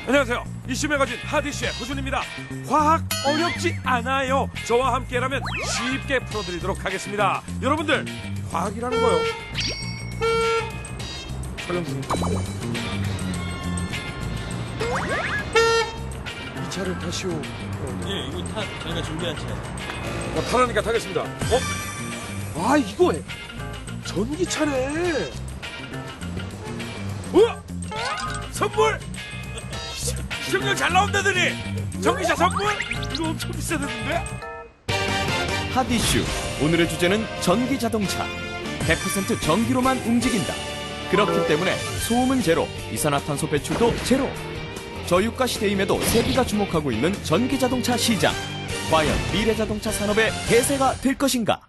안녕하세요. 이슈 매거진 하디슈의 호준입니다. 과학 어렵지 않아요. 저와 함께라면 쉽게 풀어드리도록 하겠습니다. 여러분들, 과학이라는 거요. 이 차를 타시오. 예, 이거 저희가 준비한 차. 타라니까 타겠습니다. 아, 이거 전기차네. 우와! 선물! 시청률 잘 나온다더니 전기차 선물? 이거 엄청 비싸졌는데? 핫이슈 오늘의 주제는 전기자동차 100% 전기로만 움직인다. 그렇기 때문에 소음은 제로, 이산화탄소 배출도 제로. 저유가 시대임에도 세계가 주목하고 있는 전기자동차 시장. 과연 미래자동차 산업의 대세가 될 것인가?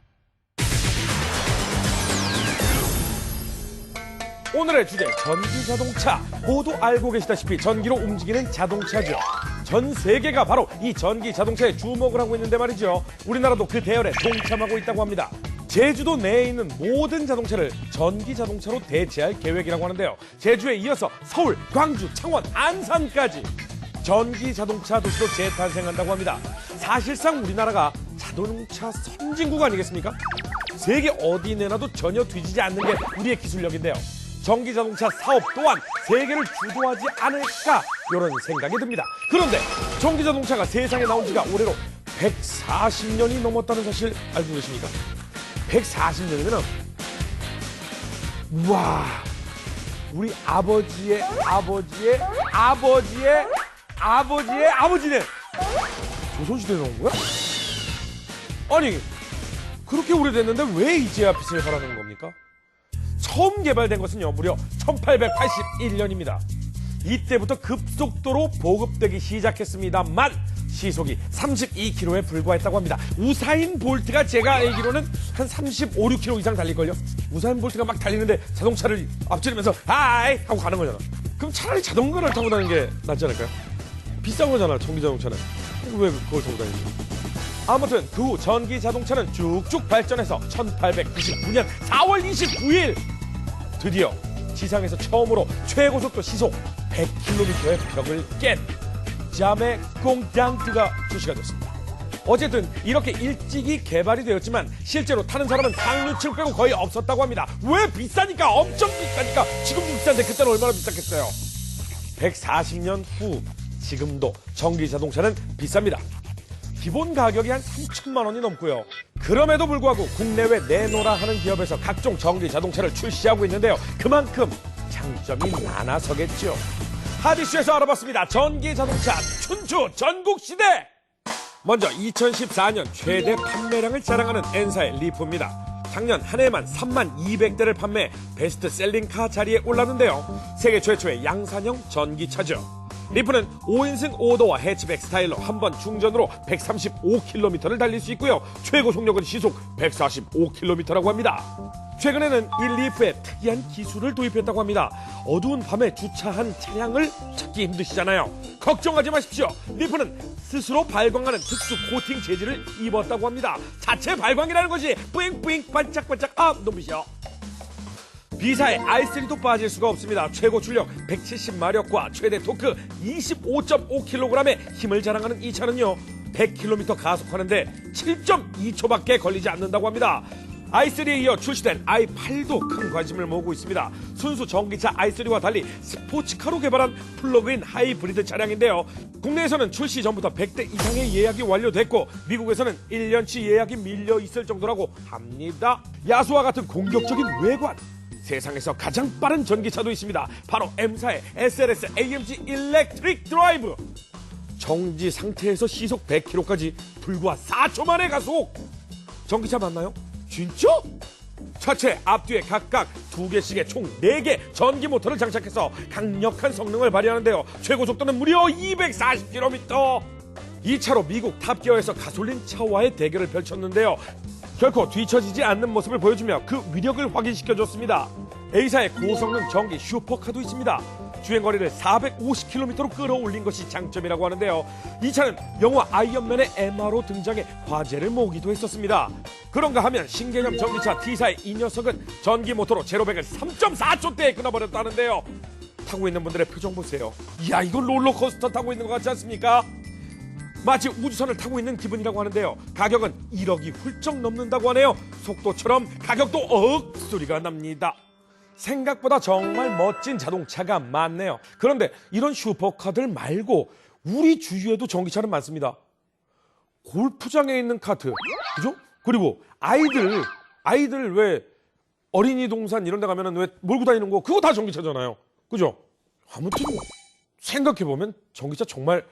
오늘의 주제 전기자동차. 모두 알고 계시다시피 전기로 움직이는 자동차죠. 전 세계가 바로 이 전기자동차에 주목을 하고 있는데 말이죠. 우리나라도 그 대열에 동참하고 있다고 합니다. 제주도 내에 있는 모든 자동차를 전기자동차로 대체할 계획이라고 하는데요. 제주에 이어서 서울, 광주, 창원, 안산까지 전기자동차 도시로 재탄생한다고 합니다. 사실상 우리나라가 자동차 선진국 아니겠습니까? 세계 어디 내놔도 전혀 뒤지지 않는 게 우리의 기술력인데요. 전기자동차 사업 또한 세계를 주도하지 않을까 이런 생각이 듭니다. 그런데 전기자동차가 세상에 나온 지가 올해로 140년이 넘었다는 사실 알고 계십니까? 140년이면 우와, 우리 아버지의 아버지의 아버지의 아버지의 아버지네. 조선시대에 나온 거야? 아니, 그렇게 오래됐는데 왜 이제야 빛을 발하는 겁니까? 처음 개발된 것은요, 무려 1881년입니다. 이때부터 급속도로 보급되기 시작했습니다만 시속이 32km에 불과했다고 합니다. 우사인 볼트가 제가 알기로는 한 35, 6km 이상 달릴걸요? 우사인 볼트가 막 달리는데 자동차를 앞지르면서 하이 하고 가는 거잖아. 그럼 차라리 자전거를 타고 다니는 게 낫지 않을까요? 비싼 거잖아, 전기자동차는. 왜 그걸 타고 다니지? 아무튼 그 후 전기자동차는 쭉쭉 발전해서 1899년 4월 29일 드디어 지상에서 처음으로 최고속도 시속 100km의 벽을 깬 자메 공장트가 출시가 됐습니다. 어쨌든 이렇게 일찍이 개발이 되었지만 실제로 타는 사람은 상류층 빼고 거의 없었다고 합니다. 왜? 비싸니까. 엄청 비싸니까. 지금도 비싼데 그때는 얼마나 비쌌겠어요. 140년 후 지금도 전기자동차는 비쌉니다. 기본 가격이 한 3천만 원이 넘고요. 그럼에도 불구하고 국내외 내놓으라 하는 기업에서 각종 전기 자동차를 출시하고 있는데요. 그만큼 장점이 많아서겠죠. 하디슈에서 알아봤습니다. 전기 자동차 춘추 전국시대. 먼저 2014년 최대 판매량을 자랑하는 N사의 리프입니다. 작년 한 해만 3만 200대를 판매 베스트셀링카 자리에 올랐는데요. 세계 최초의 양산형 전기차죠. 리프는 5인승 5도어 해치백 스타일로 한 번 충전으로 135km를 달릴 수 있고요. 최고 속력은 시속 145km라고 합니다. 최근에는 이 리프에 특이한 기술을 도입했다고 합니다. 어두운 밤에 주차한 차량을 찾기 힘드시잖아요. 걱정하지 마십시오. 리프는 스스로 발광하는 특수 코팅 재질을 입었다고 합니다. 자체 발광이라는 것이 뿌잉뿌잉 반짝반짝 눈부셔. B사의 i3도 빠질 수가 없습니다. 최고 출력 170마력과 최대 토크 25.5kg의 힘을 자랑하는 이 차는요, 100km 가속하는데 7.2초밖에 걸리지 않는다고 합니다. i3에 이어 출시된 i8도 큰 관심을 모으고 있습니다. 순수 전기차 i3와 달리 스포츠카로 개발한 플러그인 하이브리드 차량인데요. 국내에서는 출시 전부터 100대 이상의 예약이 완료됐고 미국에서는 1년치 예약이 밀려 있을 정도라고 합니다. 야수와 같은 공격적인 외관, 세상에서 가장 빠른 전기차도 있습니다. 바로 M사의 SLS AMG 일렉트릭 드라이브. 정지 상태에서 시속 100km까지 불과 4초 만에 가속. 전기차 맞나요? 진짜? 차체 앞뒤에 각각 2개씩의 총 4개 전기 모터를 장착해서 강력한 성능을 발휘하는데요. 최고 속도는 무려 240km. 이 차로 미국 탑기어에서 가솔린 차와의 대결을 펼쳤는데요. 결코 뒤처지지 않는 모습을 보여주며 그 위력을 확인시켜줬습니다. A사의 고성능 전기 슈퍼카도 있습니다. 주행거리를 450km로 끌어올린 것이 장점이라고 하는데요. 이 차는 영화 아이언맨의 에마로 등장해 화제를 모으기도 했었습니다. 그런가 하면 신개념 전기차 T사의 이 녀석은 전기 모터로 제로백을 3.4초대에 끊어버렸다는데요. 타고 있는 분들의 표정 보세요. 이야, 이건 롤러코스터 타고 있는 것 같지 않습니까? 마치 우주선을 타고 있는 기분이라고 하는데요. 가격은 1억이 훌쩍 넘는다고 하네요. 속도처럼 가격도 억 소리가 납니다. 생각보다 정말 멋진 자동차가 많네요. 그런데 이런 슈퍼카들 말고 우리 주위에도 전기차는 많습니다. 골프장에 있는 카트, 그죠? 그리고 아이들 왜 어린이 동산 이런 데 가면은 왜 몰고 다니는 거 그거 다 전기차잖아요. 그죠? 아무튼 생각해보면 전기차 정말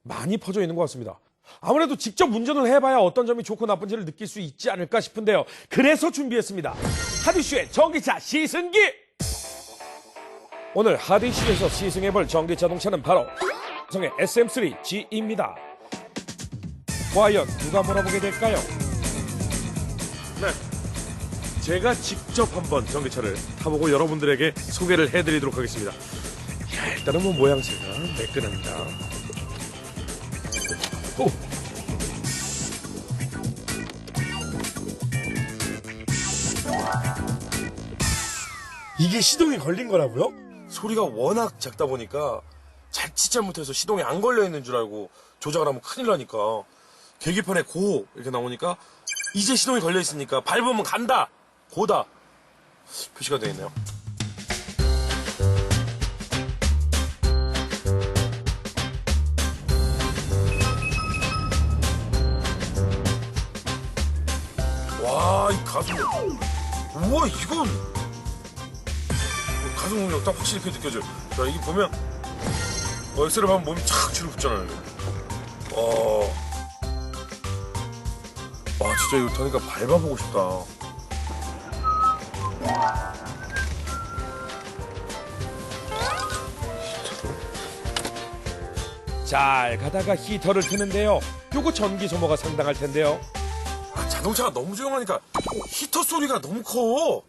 많이 퍼져 있는 것 같습니다. 아무래도 직접 운전을 해봐야 어떤 점이 좋고 나쁜지를 느낄 수 있지 않을까 싶은데요. 그래서 준비했습니다. 하디슈의 전기차 시승기! 오늘 하디슈에서 시승해볼 전기 자동차는 바로 성의 SM3G입니다. 과연 누가 몰아보게 될까요? 네, 제가 직접 한번 전기차를 타보고 여러분들에게 소개를 해드리도록 하겠습니다. 야, 일단은 뭐 모양새가 매끈합니다. 오. 이게 시동이 걸린 거라고요? 소리가 워낙 작다 보니까 자칫 잘못해서 시동이 안 걸려 있는 줄 알고 조작을 하면 큰일 나니까 계기판에 고 이렇게 나오니까 이제 시동이 걸려 있으니까 밟으면 간다 고다 표시가 되어 있네요. 와, 이 가속, 우와, 이건 가속 능력 딱 확실히 이렇게 느껴져요. 자, 이게 보면 엑셀을 하면 몸이 착 뒤로 붙잖아요. 와, 진짜 이거 타니까 밟아보고 싶다. 잘 가다가 히터를 트는데요. 요거 전기 소모가 상당할 텐데요. 아, 자동차가 너무 조용하니까 히터 소리가 너무 커.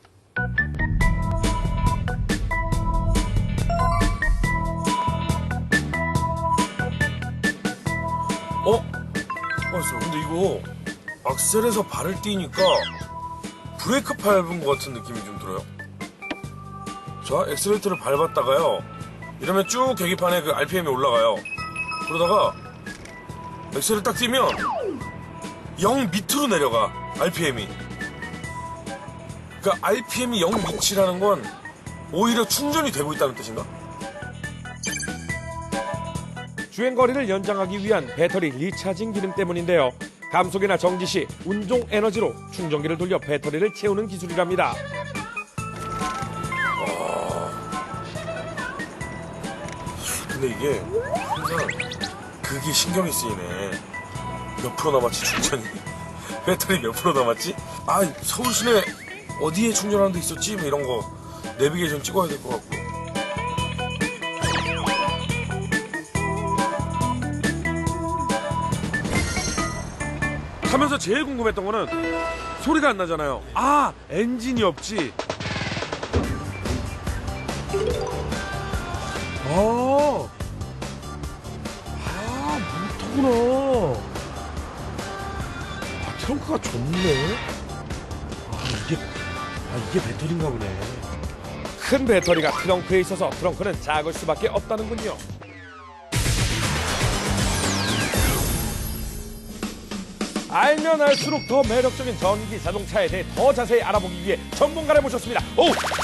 근데 이거 악셀에서 발을 띄니까 브레이크 밟은 것 같은 느낌이 좀 들어요. 자, 엑셀레이터를 밟았다가요. 이러면 쭉 계기판에 그 RPM이 올라가요. 그러다가 엑셀을 딱 띄면 0 밑으로 내려가, RPM이. 그러니까 RPM이 0 밑이라는 건 오히려 충전이 되고 있다는 뜻인가? 주행거리를 연장하기 위한 배터리 리차징 기능 때문인데요. 감속이나 정지 시 운종 에너지로 충전기를 돌려 배터리를 채우는 기술이랍니다. 근데 이게 항상 그게 신경이 쓰이네. 몇 프로 남았지 충전이? 배터리 몇 프로 남았지? 아, 서울 시내 어디에 충전하는 데 있었지? 뭐 이런 거 내비게이션 찍어야 될 것 같고. 하면서 제일 궁금했던 거는 소리가 안 나잖아요. 아, 엔진이 없지. 모터구나. 트렁크가 좁네. 이게 배터리인가 보네. 큰 배터리가 트렁크에 있어서 트렁크는 작을 수밖에 없다는군요. 알면 알수록 더 매력적인 전기 자동차에 대해 더 자세히 알아보기 위해 전문가를 모셨습니다.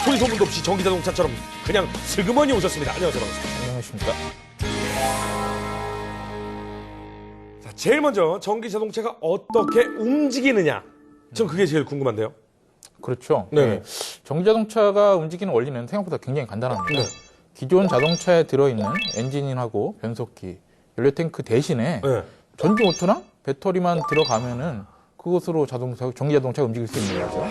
소리 소문도 없이 전기 자동차처럼 그냥 슬그머니 오셨습니다. 안녕하세요, 반갑습니다. 안녕하십니까. 자, 제일 먼저 전기 자동차가 어떻게 움직이느냐, 전 그게 제일 궁금한데요. 그렇죠. 네. 전기자동차가 움직이는 원리는 생각보다 굉장히 간단합니다. 네. 기존 자동차에 들어있는 엔진하고 변속기, 연료탱크 대신에 네. 전기 모터나 배터리만 들어가면은 그것으로 전기자동차가 움직일 수 있는 거죠.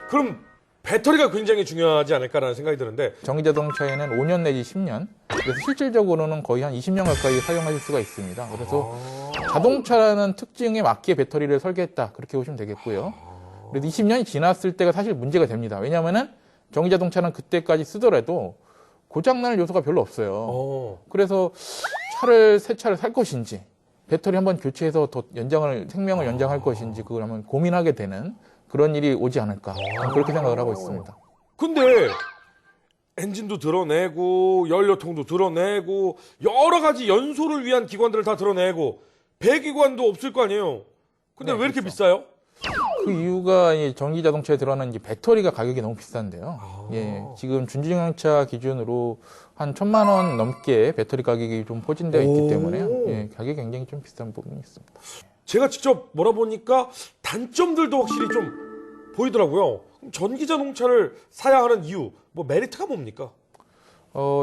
그럼 배터리가 굉장히 중요하지 않을까라는 생각이 드는데. 전기자동차에는 5년 내지 10년, 그래서 실질적으로는 거의 한 20년 가까이 사용하실 수가 있습니다. 그래서 자동차라는 특징에 맞게 배터리를 설계했다, 그렇게 보시면 되겠고요. 그래도 20년이 지났을 때가 사실 문제가 됩니다. 왜냐하면은 전기자동차는 그때까지 쓰더라도 고장날 요소가 별로 없어요. 그래서 새 차를 살 것인지, 배터리 한번 교체해서 더 생명을 연장할 것인지, 그걸 한번 고민하게 되는 그런 일이 오지 않을까, 그렇게 생각을 하고 있습니다. 근데 엔진도 드러내고 연료통도 드러내고 여러 가지 연소를 위한 기관들을 다 드러내고 배기관도 없을 거 아니에요. 근데 네, 왜 이렇게 그렇죠. 비싸요? 그 이유가 이 전기 자동차에 들어가는 이 배터리가 가격이 너무 비싼데요. 예, 지금 준중형차 기준으로 한 1,000만 원 넘게 배터리 가격이 좀 포진되어 있기 때문에요. 예, 가격이 굉장히 좀 비싼 부분이 있습니다. 제가 직접 몰아보니까 단점들도 확실히 좀 보이더라고요. 그럼 전기 자동차를 사야 하는 이유, 뭐 메리트가 뭡니까?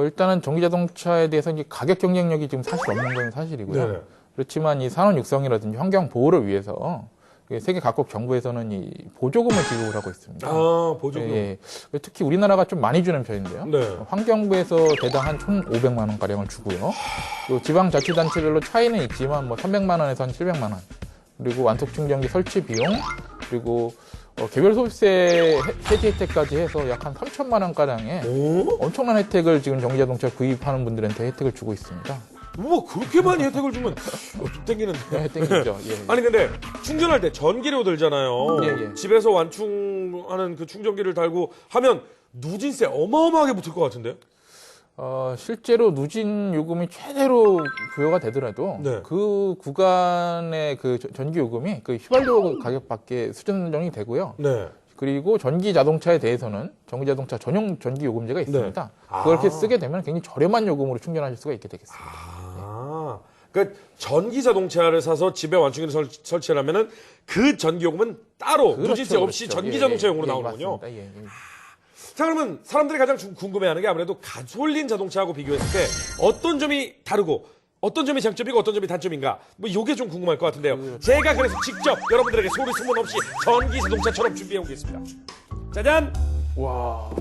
일단은 전기 자동차에 대해서 이제 가격 경쟁력이 지금 사실 없는 건 사실이고요. 네네. 그렇지만 이 산업 육성이라든지 환경 보호를 위해서 세계 각국 정부에서는 이 보조금을 지급을 하고 있습니다. 아, 보조금. 예, 특히 우리나라가 좀 많이 주는 편인데요. 네. 환경부에서 대당 한 1,500만 원 가량을 주고요. 또 지방자치단체별로 차이는 있지만 뭐 300만 원에서 한 700만 원. 그리고 완속 충전기 설치 비용, 그리고 개별 소비세 세제 혜택까지 해서 약 한 3천만 원 가량의 오? 엄청난 혜택을 지금 전기 자동차 구입하는 분들한테 혜택을 주고 있습니다. 우와, 그렇게 많이 혜택을 주면 좀 땡기는데. 네, 혜택이죠. 예. 아니 근데 충전할 때 전기료 들잖아요. 예, 예. 집에서 완충하는 그 충전기를 달고 하면 누진세 어마어마하게 붙을 것 같은데요? 실제로 누진 요금이 최대로 부여가 되더라도 네. 그 구간의 그 전기 요금이 그 휘발유 가격밖에 수준정이 되고요. 네. 그리고 전기 자동차에 대해서는 전기 자동차 전용 전기 요금제가 있습니다. 네. 아. 그걸 이렇게 쓰게 되면 굉장히 저렴한 요금으로 충전하실 수가 있게 되겠습니다. 아, 그러니까 전기 자동차를 사서 집에 완충기를 설치를 하면은 그 전기 요금은 따로 그렇죠, 누진세 없이 그렇죠. 전기 예, 자동차용으로 예, 나오는군요. 맞습니다. 예, 예. 자, 그러면 사람들이 가장 궁금해하는 게 아무래도 가솔린 자동차하고 비교했을 때 어떤 점이 다르고 어떤 점이 장점이고 어떤 점이 단점인가? 뭐 요게 좀 궁금할 것 같은데요. 제가 그래서 직접 여러분들에게 소리 소문 없이 전기 자동차처럼 준비해 오겠습니다. 짜잔! 와.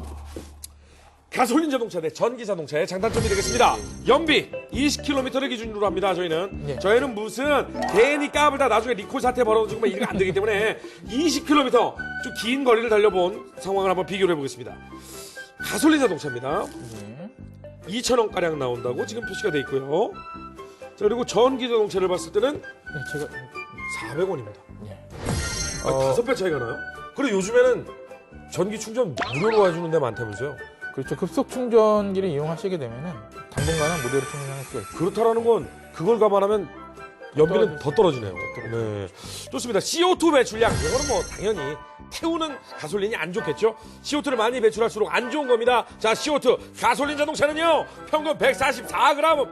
가솔린 자동차 대 전기 자동차의 장단점이 되겠습니다. 연비 20km를 기준으로 합니다. 저희는 네. 저희는 무슨 괜히 까불다 나중에 리콜 사태 벌어지고 막 이러면 안 되기 때문에 20km 좀 긴 거리를 달려본 상황을 한번 비교를 해보겠습니다. 가솔린 자동차입니다. 예. 2,000원 가량 나온다고 지금 표시가 돼 있고요. 자, 그리고 전기 자동차를 봤을 때는 네, 제가 400원입니다. 예. 아니, 5배 차이가 나요? 그리고 요즘에는 전기 충전 무료로 해주는 데 많다면서요? 그렇죠. 급속 충전기를 이용하시게 되면은 당분간은 무료로 충전할 수가 있습니다. 그렇다라는 건 그걸 감안하면 연비는 더 떨어지네요. 네. 좋습니다. CO2 배출량 이거는 뭐 당연히 태우는 가솔린이 안 좋겠죠. CO2를 많이 배출할수록 안 좋은 겁니다. 자, CO2 가솔린 자동차는요 평균 144g.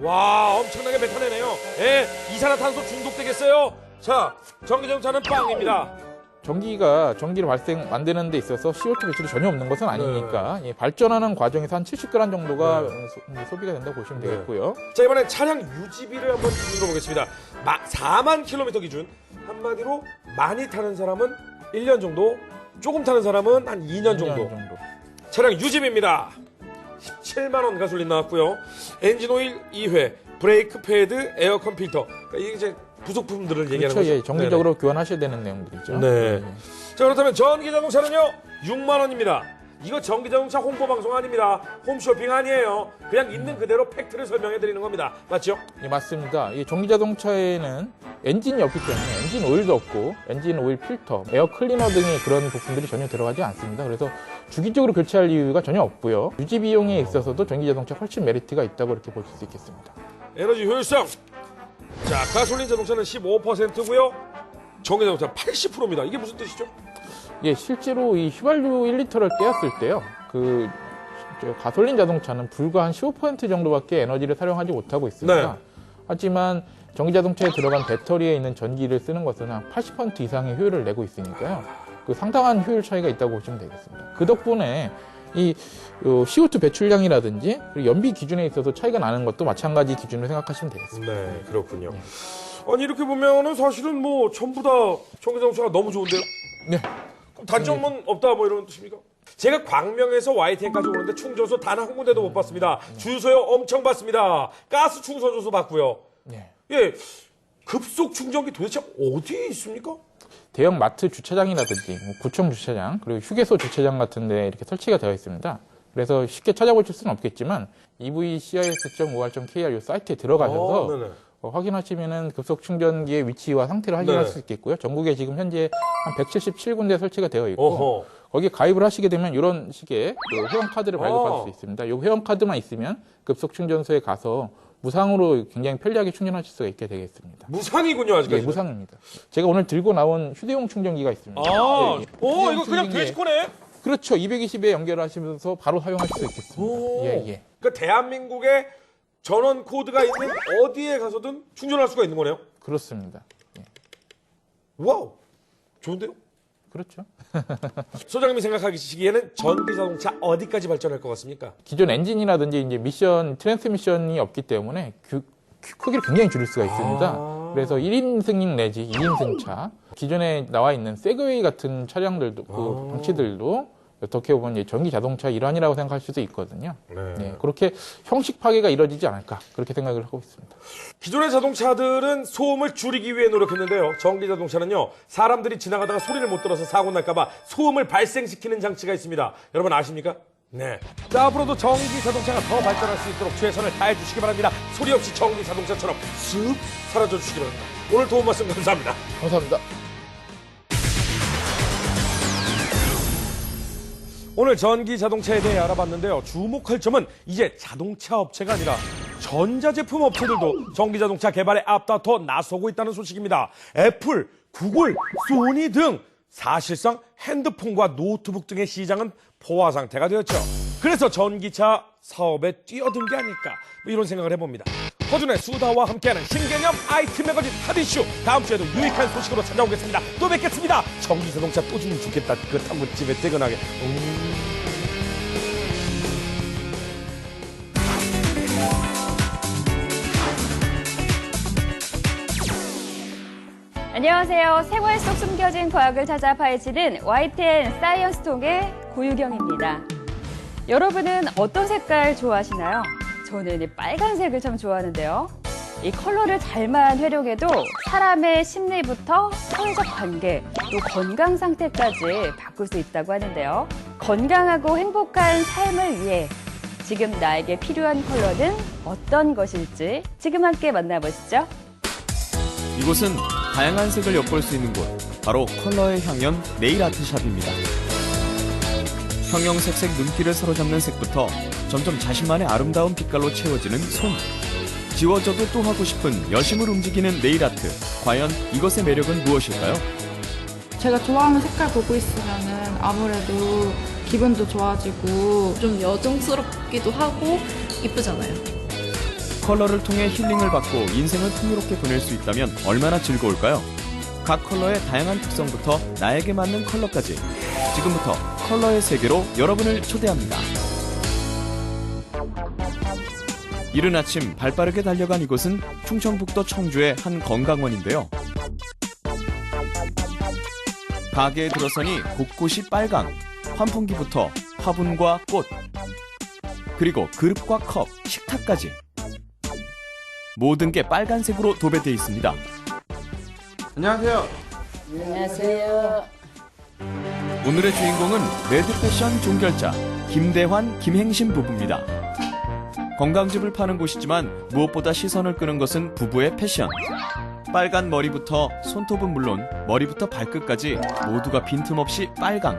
와, 엄청나게 뱉어내네요. 예, 이산화탄소 중독되겠어요. 자, 전기 자동차는 빵입니다. 전기를 만드는 데 있어서 CO2 배출이 전혀 없는 것은 아니니까 예, 발전하는 과정에서 한 70g 정도가 네. 소비가 된다고 보시면 네. 되겠고요. 자, 이번엔 차량 유지비를 한번 기준으로 보겠습니다. 4만 킬로미터 기준. 한마디로 많이 타는 사람은 1년 정도, 조금 타는 사람은 한 2년 정도. 차량 유지비입니다. 17만 원 가솔린 나왔고요. 엔진 오일 2회, 브레이크 패드, 에어컨 필터. 그러니까 이게 이제 부속품들을 얘기하는 그렇죠. 거죠. 예, 정기적으로 교환하셔야 되는 내용들이죠. 네. 예. 자, 그렇다면 전기 자동차는요 6만 원입니다. 이거 전기 자동차 홍보 방송 아닙니다. 홈쇼핑 아니에요. 그냥 있는 그대로 팩트를 설명해 드리는 겁니다. 맞죠? 예, 맞습니다. 이 전기 자동차에는 엔진이 없기 때문에 엔진 오일도 없고 엔진 오일 필터, 에어 클리너 등의 그런 부품들이 전혀 들어가지 않습니다. 그래서 주기적으로 교체할 이유가 전혀 없고요. 유지 비용에 있어서도 전기 자동차 훨씬 메리트가 있다고 이렇게 보실 수 있겠습니다. 에너지 효율성. 자, 가솔린 자동차는 15%고요. 전기 자동차 80%입니다. 이게 무슨 뜻이죠? 예, 실제로 이 휘발유 1리터를 떼었을 때요. 가솔린 자동차는 불과 한 15% 정도밖에 에너지를 사용하지 못하고 있습니다. 네. 하지만 전기 자동차에 들어간 배터리에 있는 전기를 쓰는 것은 한 80% 이상의 효율을 내고 있으니까요. 그 상당한 효율 차이가 있다고 보시면 되겠습니다. 그 덕분에 이 CO2 배출량이라든지 그리고 연비 기준에 있어서 차이가 나는 것도 마찬가지 기준으로 생각하시면 되겠습니다. 네, 그렇군요. 아니, 이렇게 보면은 사실은 뭐 전부 다 전기 자동차가 너무 좋은데요? 네. 그럼 단점은 없다 뭐 이런 뜻입니까? 제가 광명에서 YTN까지 오는데 충전소 단 한 군데도 못 봤습니다. 주유소요 엄청 봤습니다. 가스 충전소도 봤고요. 네. 예, 급속 충전기 도대체 어디에 있습니까? 대형 마트 주차장이라든지 뭐 구청 주차장 그리고 휴게소 주차장 같은 데 이렇게 설치가 되어 있습니다. 그래서 쉽게 찾아보실 수는 없겠지만 evcis.or.kr 이 사이트에 들어가셔서 네네. 확인하시면은 급속 충전기의 위치와 상태를 확인할 네. 수 있겠고요. 전국에 지금 현재 한 177군데 설치가 되어 있고 어허. 거기에 가입을 하시게 되면 이런 식의 그 회원카드를 발급받을 수 있습니다. 이 회원카드만 있으면 급속충전소에 가서 무상으로 굉장히 편리하게 충전하실 수가 있게 되겠습니다. 무상이군요, 아직까지. 네, 무상입니다. 제가 오늘 들고 나온 휴대용 충전기가 있습니다. 아, 예, 예. 오, 휴대용 이거 그냥 충전기에- 돼지 거네? 그렇죠. 220에 연결하시면서 바로 사용하실 수 있겠습니다. 오. 예, 예. 그러니까 대한민국에 전원 코드가 있는 어디에 가서든 충전할 수가 있는 거네요? 그렇습니다. 예. 와우, 좋은데요? 그렇죠. 소장님이 생각하시기에는 전기 자동차 어디까지 발전할 것 같습니까? 기존 엔진이라든지 이제 미션, 트랜스미션이 없기 때문에 크기를 굉장히 줄일 수가 있습니다. 그래서 1인 승용 내지 2인 승차, 기존에 나와 있는 세그웨이 같은 차량들도, 그 방치들도 어떻게 보면 이제 전기 자동차 일환이라고 생각할 수도 있거든요. 네, 그렇게 형식 파괴가 이루어지지 않을까, 그렇게 생각을 하고 있습니다. 기존의 자동차들은 소음을 줄이기 위해 노력했는데요. 전기 자동차는요, 사람들이 지나가다가 소리를 못 들어서 사고 날까봐 소음을 발생시키는 장치가 있습니다. 여러분 아십니까? 네. 자, 앞으로도 전기 자동차가 더 발전할 수 있도록 최선을 다해 주시기 바랍니다. 소리 없이 전기 자동차처럼 쓱 사라져 주시기 바랍니다. 오늘 도움 말씀 감사합니다. 감사합니다. 오늘 전기 자동차에 대해 알아봤는데요. 주목할 점은 이제 자동차 업체가 아니라 전자제품 업체들도 전기 자동차 개발에 앞다퉈 나서고 있다는 소식입니다. 애플, 구글, 소니 등 사실상 핸드폰과 노트북 등의 시장은 포화 상태가 되었죠. 그래서 전기차 사업에 뛰어든 게 아닐까, 뭐 이런 생각을 해봅니다. 허준의 수다와 함께하는 신개념 IT 매거진 핫이슈, 다음 주에도 유익한 소식으로 찾아오겠습니다. 또 뵙겠습니다. 전기 자동차 또 주면 좋겠다. 그 단무집에 퇴근하게. 안녕하세요. 생활 속 숨겨진 과학을 찾아 파헤치는 YTN 사이언스 통의 고유경입니다. 여러분은 어떤 색깔 좋아하시나요? 저는 이 빨간색을 참 좋아하는데요. 이 컬러를 잘만 활용해도 사람의 심리부터 사회적 관계, 또 건강 상태까지 바꿀 수 있다고 하는데요. 건강하고 행복한 삶을 위해 지금 나에게 필요한 컬러는 어떤 것일지 지금 함께 만나보시죠. 이곳은 다양한 색을 엿볼 수 있는 곳, 바로 컬러의 향연 네일 아트샵입니다. 형형색색 눈길을 사로잡는 색부터 점점 자신만의 아름다운 빛깔로 채워지는 손. 지워져도 또 하고 싶은 여심을 움직이는 네일 아트. 과연 이것의 매력은 무엇일까요? 제가 좋아하는 색깔 보고 있으면은 아무래도 기분도 좋아지고 좀 여성스럽기도 하고 이쁘잖아요. 컬러를 통해 힐링을 받고 인생을 풍요롭게 보낼 수 있다면 얼마나 즐거울까요? 각 컬러의 다양한 특성부터 나에게 맞는 컬러까지 지금부터 컬러의 세계로 여러분을 초대합니다. 이른 아침 발빠르게 달려간 이곳은 충청북도 청주의 한 건강원인데요. 가게에 들어서니 곳곳이 빨강, 환풍기부터 화분과 꽃, 그리고 그릇과 컵, 식탁까지 모든 게 빨간색으로 도배되어 있습니다. 안녕하세요. 안녕하세요. 오늘의 주인공은 레드 패션 종결자 김대환, 김행신 부부입니다. 건강즙을 파는 곳이지만 무엇보다 시선을 끄는 것은 부부의 패션. 빨간 머리부터 손톱은 물론 머리부터 발끝까지 모두가 빈틈없이 빨강.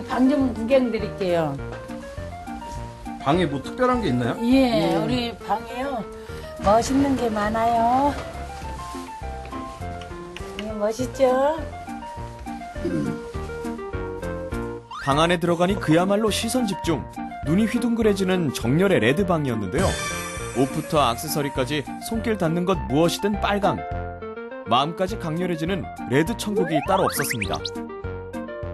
방 좀 구경 드릴게요. 방에 뭐 특별한 게 있나요? 예, 우리 방에요. 멋있는 게 많아요. 예, 멋있죠? 방 안에 들어가니 그야말로 시선 집중. 눈이 휘둥그레지는 정열의 레드방이었는데요. 옷부터 액세서리까지 손길 닿는 것 무엇이든 빨강. 마음까지 강렬해지는 레드 천국이 따로 없었습니다.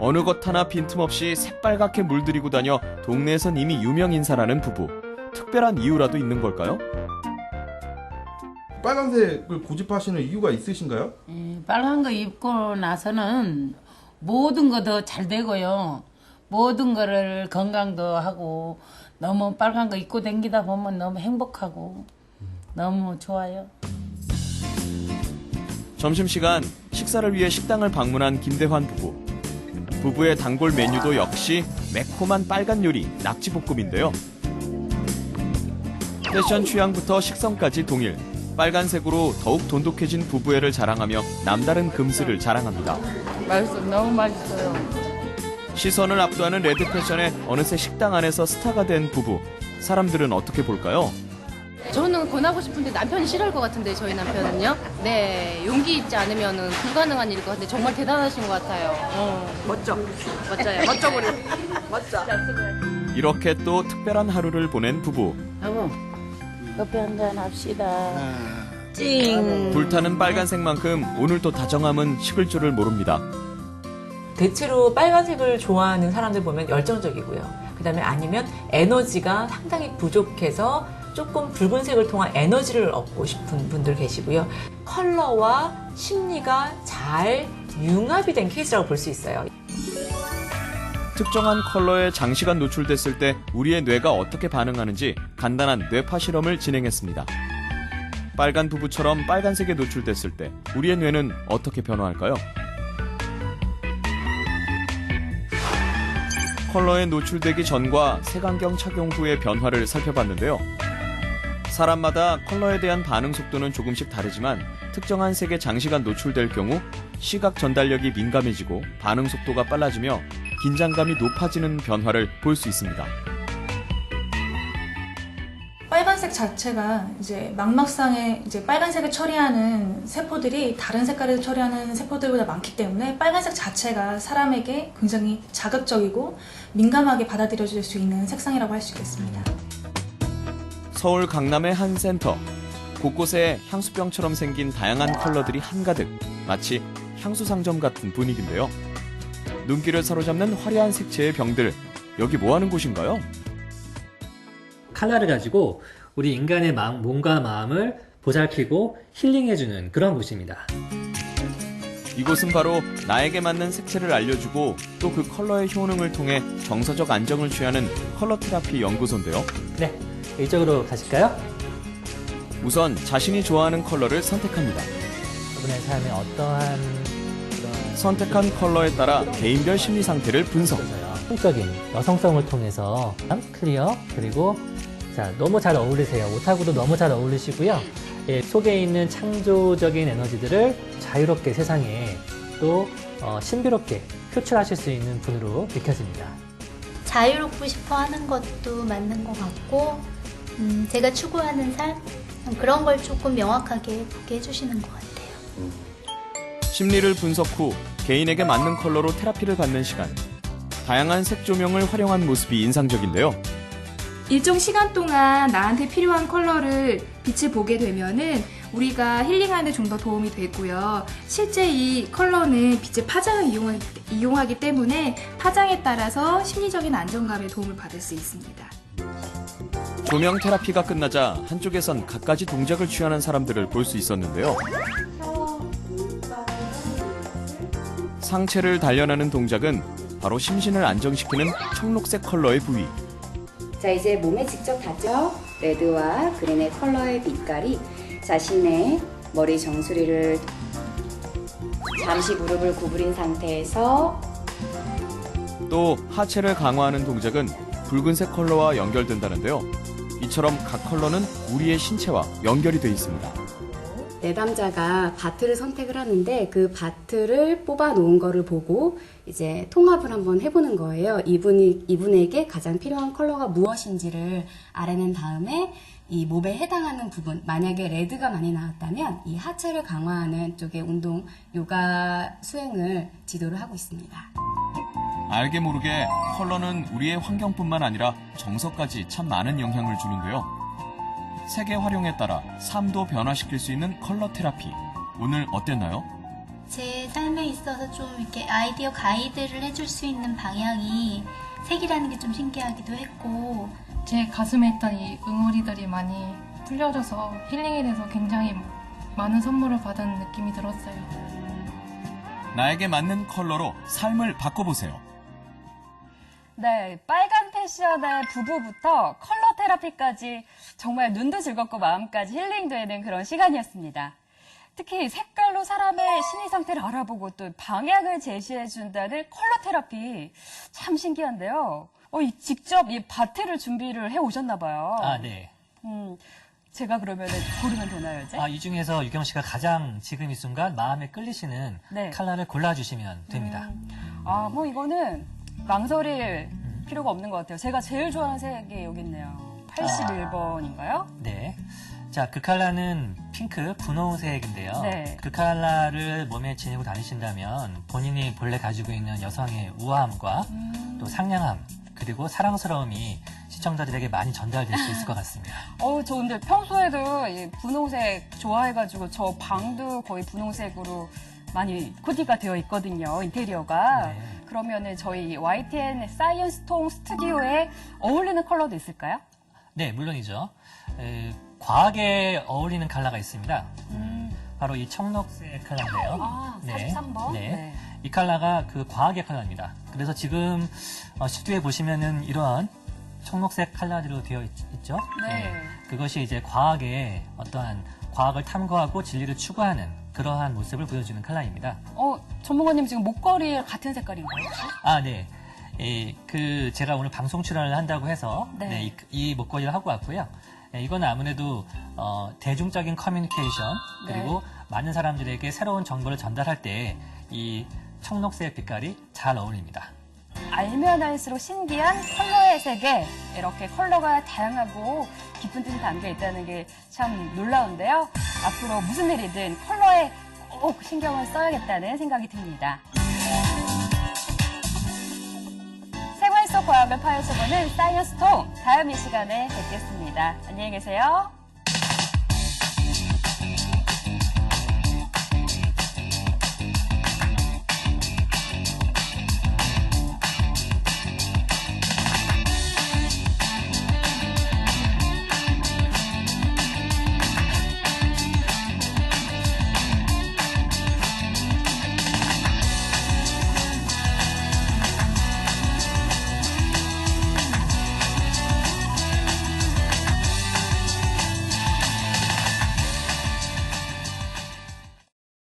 어느 것 하나 빈틈없이 새빨갛게 물들이고 다녀 동네에선 이미 유명 인사라는 부부. 특별한 이유라도 있는 걸까요? 빨간색을 고집하시는 이유가 있으신가요? 예, 빨간 거 입고 나서는 모든 거 더 잘 되고요. 모든 거를 건강도 하고 너무 빨간 거 입고 다니다 보면 너무 행복하고 너무 좋아요. 점심시간 식사를 위해 식당을 방문한 김대환 부부. 부부의 단골 메뉴도 역시 매콤한 빨간 요리 낙지볶음인데요. 패션 취향부터 식성까지 동일. 빨간색으로 더욱 돈독해진 부부애를 자랑하며 남다른 금슬을 자랑합니다. 맛있어, 너무 맛있어요. 시선을 압도하는 레드 패션에 어느새 식당 안에서 스타가 된 부부. 사람들은 어떻게 볼까요? 저는 권하고 싶은데 남편이 싫어할 것 같은데 저희 남편은요. 네, 용기 있지 않으면 불가능한 일일 것 같은데 정말 대단하신 것 같아요. 멋져요. 멋져 버려. 멋져. 이렇게 또 특별한 하루를 보낸 부부. 여보, 커피 한잔 합시다. 찡. 불타는 빨간색만큼 오늘도 다정함은 식을 줄을 모릅니다. 대체로 빨간색을 좋아하는 사람들 보면 열정적이고요. 그다음에 아니면 에너지가 상당히 부족해서 조금 붉은색을 통한 에너지를 얻고 싶은 분들 계시고요. 컬러와 심리가 잘 융합이 된 케이스라고 볼 수 있어요. 특정한 컬러에 장시간 노출됐을 때 우리의 뇌가 어떻게 반응하는지 간단한 뇌파 실험을 진행했습니다. 빨간 부부처럼 빨간색에 노출됐을 때 우리의 뇌는 어떻게 변화할까요? 컬러에 노출되기 전과 색안경 착용 후의 변화를 살펴봤는데요. 사람마다 컬러에 대한 반응 속도는 조금씩 다르지만 특정한 색에 장시간 노출될 경우 시각 전달력이 민감해지고 반응 속도가 빨라지며 긴장감이 높아지는 변화를 볼 수 있습니다. 빨간색 자체가 이제 망막상에 이제 빨간색을 처리하는 세포들이 다른 색깔을 처리하는 세포들보다 많기 때문에 빨간색 자체가 사람에게 굉장히 자극적이고 민감하게 받아들여질 수 있는 색상이라고 할 수 있겠습니다. 서울 강남의 한 센터. 곳곳에 향수병처럼 생긴 다양한 컬러들이 한가득. 마치 향수 상점 같은 분위기인데요. 눈길을 사로잡는 화려한 색채의 병들. 여기 뭐 하는 곳인가요? 컬러를 가지고 우리 인간의 몸과 마음을 보살피고 힐링해주는 그런 곳입니다. 이곳은 바로 나에게 맞는 색채를 알려주고 또 그 컬러의 효능을 통해 정서적 안정을 취하는 컬러 테라피 연구소인데요. 네, 이쪽으로 가실까요? 우선 자신이 좋아하는 컬러를 선택합니다. 여러분의 삶에 어떠한 선택한 컬러에 따라 개인별 심리 상태를 분석. 성적인 여성성을 통해서 클리어, 그리고 자, 너무 잘 어울리세요. 옷하고도 너무 잘 어울리시고요. 예, 속에 있는 창조적인 에너지들을 자유롭게 세상에 또 신비롭게 표출하실 수 있는 분으로 비켜집니다. 자유롭고 싶어 하는 것도 맞는 것 같고 제가 추구하는 삶 그런 걸 조금 명확하게 보게 해주시는 것 같아요. 심리를 분석 후 개인에게 맞는 컬러로 테라피를 받는 시간. 다양한 색 조명을 활용한 모습이 인상적인데요. 일정 시간 동안 나한테 필요한 컬러를 빛을 보게 되면은 우리가 힐링하는 데 좀 더 도움이 되고요. 실제 이 컬러는 빛의 파장을 이용하기 때문에 파장에 따라서 심리적인 안정감에 도움을 받을 수 있습니다. 조명 테라피가 끝나자 한쪽에선 갖가지 동작을 취하는 사람들을 볼 수 있었는데요. 상체를 단련하는 동작은 바로 심신을 안정시키는 청록색 컬러의 부위. 자, 이제 몸에 직접 닿죠? 레드와 그린의 컬러의 빛깔이 자신의 머리 정수리를 잠시 무릎을 구부린 상태에서 또 하체를 강화하는 동작은 붉은색 컬러와 연결된다는데요. 이처럼 각 컬러는 우리의 신체와 연결이 돼 있습니다. 내담자가 바트를 선택을 하는데 그 바트를 뽑아 놓은 거를 보고 이제 통합을 한번 해보는 거예요. 이분에게 가장 필요한 컬러가 무엇인지를 알아낸 다음에 이 몸에 해당하는 부분, 만약에 레드가 많이 나왔다면 이 하체를 강화하는 쪽의 운동, 요가 수행을 지도를 하고 있습니다. 알게 모르게 컬러는 우리의 환경뿐만 아니라 정서까지 참 많은 영향을 주는데요. 색의 활용에 따라 삶도 변화시킬 수 있는 컬러 테라피. 오늘 어땠나요? 제 삶에 있어서 좀 이렇게 아이디어 가이드를 해줄 수 있는 방향이 색이라는 게 좀 신기하기도 했고 제 가슴에 있던 이 응어리들이 많이 풀려져서 힐링에 대해서 굉장히 많은 선물을 받은 느낌이 들었어요. 나에게 맞는 컬러로 삶을 바꿔보세요. 네, 빨간 패션의 부부부터 컬러 테라피까지 정말 눈도 즐겁고 마음까지 힐링되는 그런 시간이었습니다. 특히 색깔로 사람의 심리 상태를 알아보고 또 방향을 제시해준다는 컬러 테라피 참 신기한데요. 직접 이 바트를 준비를 해오셨나 봐요. 아, 네. 제가 그러면 고르면 되나요, 이제? 이 중에서 유경 씨가 가장 지금 이 순간 마음에 끌리시는 네. 컬러를 골라주시면 됩니다. 이거는 망설일 필요가 없는 것 같아요. 제가 제일 좋아하는 색이 여기 있네요. 81번인가요? 네. 자, 그 컬러는 핑크 분홍색인데요. 네. 그 컬러를 몸에 지니고 다니신다면 본인이 본래 가지고 있는 여성의 우아함과 또 상냥함 그리고 사랑스러움이 시청자들에게 많이 전달될 수 있을 것 같습니다. 저 근데 평소에도 이 분홍색 좋아해가지고 저 방도 거의 분홍색으로 많이 코디가 되어 있거든요. 인테리어가. 네. 그러면은 저희 YTN 사이언스통 스튜디오에 어울리는 컬러도 있을까요? 네, 물론이죠. 과하게 어울리는 컬러가 있습니다. 바로 이 청록색 컬러인데요. 아, 43번? 네. 네. 이 컬러가 그 과하게 컬러입니다. 그래서 지금 스튜디오에 보시면은 이러한 청록색 컬러로 되어 있죠. 네. 그것이 이제 과학의 어떠한 과학을 탐구하고 진리를 추구하는 그러한 모습을 보여주는 컬러입니다. 전문가님 지금 목걸이 같은 색깔인가요? 아, 네. 제가 오늘 방송 출연을 한다고 해서 네. 이 목걸이를 하고 왔고요. 이건 아무래도 대중적인 커뮤니케이션 그리고 많은 사람들에게 새로운 정보를 전달할 때 이 청록색 빛깔이 잘 어울립니다. 알면 알수록 신기한 컬러의 세계. 이렇게 컬러가 다양하고 깊은 뜻이 담겨 있다는 게 참 놀라운데요. 앞으로 무슨 일이든 컬러에 꼭 신경을 써야겠다는 생각이 듭니다. 생활 속 과학을 파헤쳐보는 사이언스통. 다음 이 시간에 뵙겠습니다. 안녕히 계세요.